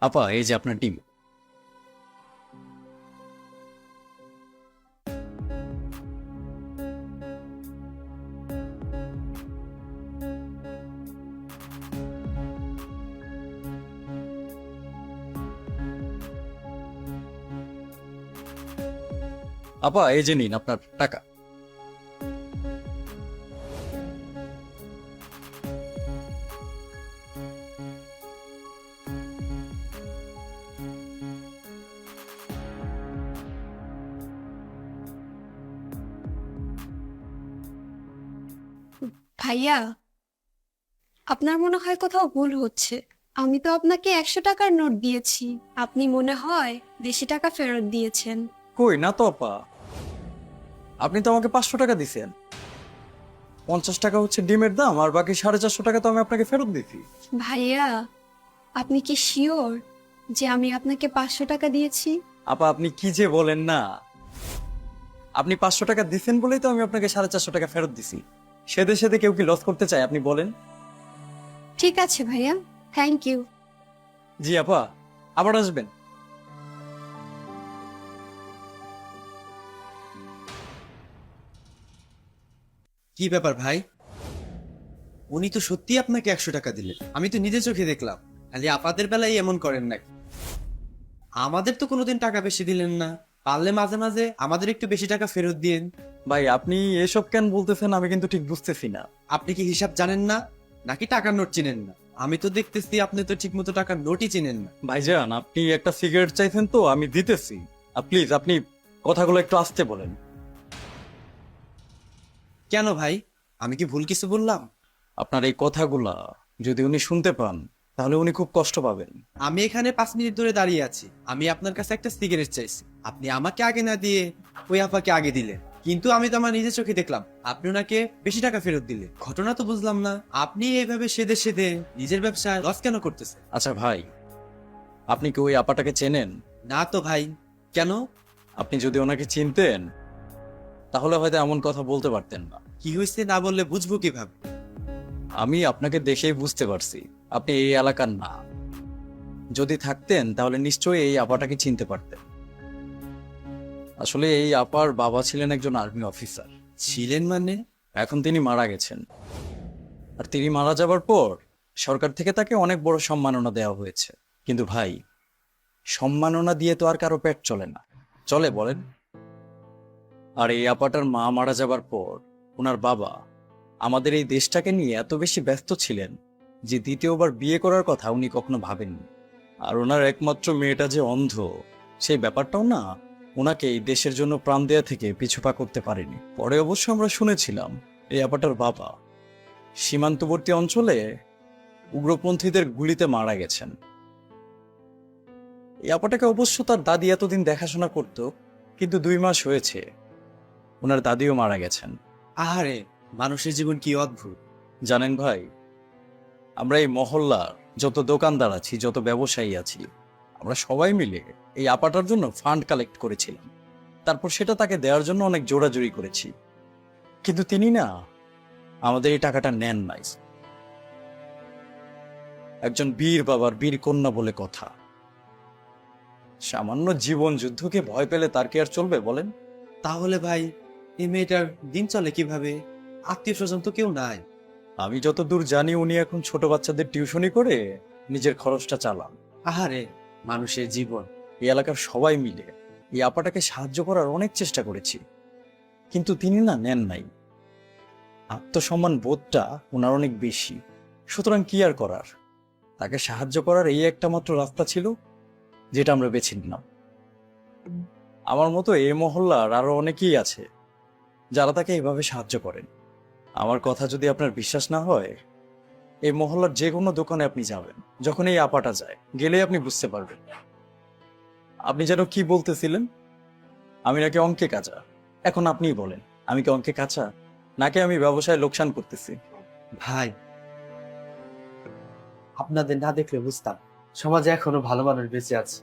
আপা, এই যে আপনার ডিম। আপা, এই যে নিন আপনার টাকা। ভাইয়া, আপনার মনে হয় কোথাও ভুল হচ্ছে। আমি তো আপনাকে 100 টাকার নোট দিয়েছি, আপনি মনে হয় বেশি টাকা ফেরত দিয়েছেন। কই না তো আপা, আপনি তো আমাকে 500 টাকা দিছেন। 50 টাকা হচ্ছে ডিমের দাম, আর বাকি 450 টাকা তো আমি আপনাকে ফেরত দিছি। ভাইয়া, আপনি কি শিওর যে আমি আপনাকে 500 টাকা দিয়েছি? আপা, আপনি কি যে বলেন না। আপনি 500 টাকা দিছেন বলেই তো আমি আপনাকে 450 টাকা ফেরত দিছি। সেদে সেদে কেউ কি লস করতে চায় আপনি বলেন? ঠিক আছে ভাইয়া, থ্যাংক ইউ। জি আপা, আবার আসবেন। কি ব্যাপার ভাই? উনি তো সত্যি আপনাকে 100 টাকা দিলেন, আমি তো নিজে চোখে দেখলাম। খালি আপাদের বেলায় এমন করেন নাকি? আমাদের তো কোনোদিন টাকা বেশি দিলেন না। পারলে মাঝে মাঝে আমাদের একটু বেশি টাকা ফেরত দিন। ভাই, আপনি এসব কেন বলতেছেন আমি কিন্তু ঠিক বুঝতেছি না। আপনি কি হিসাব জানেন না, নাকি টাকার নোট চিনেন না? আমি তো দেখতেছি আপনি তো ঠিক মতো টাকার নোটই চিনেন না। ভাইজান, আপনি একটা সিগারেট চাইছেন তো আমি দিতেছি। প্লিজ আপনি কথাগুলো একটু আস্তে বলেন। কেন ভাই, আমি কি ভুল কিছু বললাম? আপনার এই কথাগুলা যদি উনি শুনতে পান তাহলে উনি খুব কষ্ট পাবেন। আমি এখানে 5 মিনিট ধরে দাঁড়িয়ে আছি, আমি আপনার কাছে একটা সিগারেট চাইছি, আপনি আমাকে আগে না দিয়ে ওই আপাকে আগে দিলেন। কিন্তু আমি তো আমার নিজের চোখে দেখলাম আপনি ওনাকে বেশি টাকা ফেরত দিলেন। ঘটনা তো বুঝলাম না, আপনি এইভাবে সেদে সেদে নিজের ব্যবসায় লস কেন করতেছেন? আচ্ছা ভাই, আপনি কি ওই আপাটাকে চেনেন? না তো ভাই। কেন? আপনি যদি ওনাকে চিনতেন তাহলে হয়তো এমন কথা বলতে পারতেন না। কি হয়েছে না বললে বুঝবো কিভাবে? আমি আপনাকে দেখেই বুঝতে পারছি আপনি এই এলাকার না। যদি থাকতেন তাহলে নিশ্চয়ই এই আপাটাকে চিনতে পারতেন। আসলে এই আপার বাবা ছিলেন একজন আর্মি অফিসার। ছিলেন মানে? এখন তিনি মারা গেছেন। আর তিনি মারা যাবার পর সরকার থেকে তাকে অনেক বড় সম্মাননা দেওয়া হয়েছে। কিন্তু ভাই, সম্মাননা দিয়ে তো আর কারো পেট চলে না, চলে বলেন? আর এই আপাটার মা মারা যাবার পর ওনার বাবা আমাদের এই দেশটাকে নিয়ে এত বেশি ব্যস্ত ছিলেন যে দ্বিতীয়বার বিয়ে করার কথা উনি কখনো ভাবেননি। আর ওনার একমাত্র মেয়েটা যে অন্ধ, সেই ব্যাপারটাও না ওনাকে এই দেশের জন্য প্রাণ দেয়া থেকে পিছুপা করতে পারেনি। পরে অবশ্য আমরা শুনেছিলাম এই আপাটার বাবা সীমান্তবর্তী অঞ্চলে উগ্রপন্থীদের গুলিতে মারা গেছেন। এই আপাটাকে অবশ্য তার দাদি এতদিন দেখাশোনা করত, কিন্তু 2 মাস হয়েছে ওনার দাদিও মারা গেছেন। আহারে, মানুষের জীবন কি অদ্ভুত। জানেন ভাই, আমরা এই মহল্লার যত দোকানদার আছি, যত ব্যবসায়ী আছি, আমরা সবাই মিলে এই আপাটার জন্য ফান্ড কালেক্ট করেছিলাম। তারপর সেটা তাকে দেওয়ার জন্য অনেক জোরাজুরি করেছি, কিন্তু তিনি না আমাদের এই টাকাটা নেন নাই। একজন বীর বাবার বীর কন্যা বলে কথা। সামান্য জীবন যুদ্ধকে ভয় পেলে তার কি আর চলবে বলেন? তাহলে ভাই, এই মেয়েটার দিন চলে কিভাবে? আত্মীয় স্বজন তো কেউ নাই। আমি যতদূর জানি উনি এখন ছোট বাচ্চাদের টিউশনি করে নিজের খরচটা চালান। আহারে, মানুষের জীবন। এই এলাকার সবাই মিলে এই আপাটাকে সাহায্য করার অনেক চেষ্টা করেছি, কিন্তু তিনি না নেন নাই। আত্মসম্মান বোধটা ওনার অনেক বেশি, সুতরাং কি আর করার, তাকে সাহায্য করার এই একটা মাত্র রাস্তা ছিল যেটা আমরা বেছে নিলাম। আমার মতো এই মহল্লার আরো অনেকেই আছে যারা তাকে এভাবে সাহায্য করেন। আমার কথা যদি আপনার বিশ্বাস না হয়, এই মহল্লার যে কোনো দোকানে আপনি যাবেন, যখন এই আপাটা যায় গেলে আপনি বুঝতে পারবেন। আপনি যেন কি বলতেছিলেন, আমি নাকি অঙ্কে কাঁচা? এখন আপনিই বলেন, আমি কি অঙ্কে কাঁচা, নাকি আমি ব্যবসায় লোকসান করতেছি? ভাই, আপনাদের না দেখলে বুঝতাম সমাজে এখনো ভালো মানুষ বেঁচে আছে।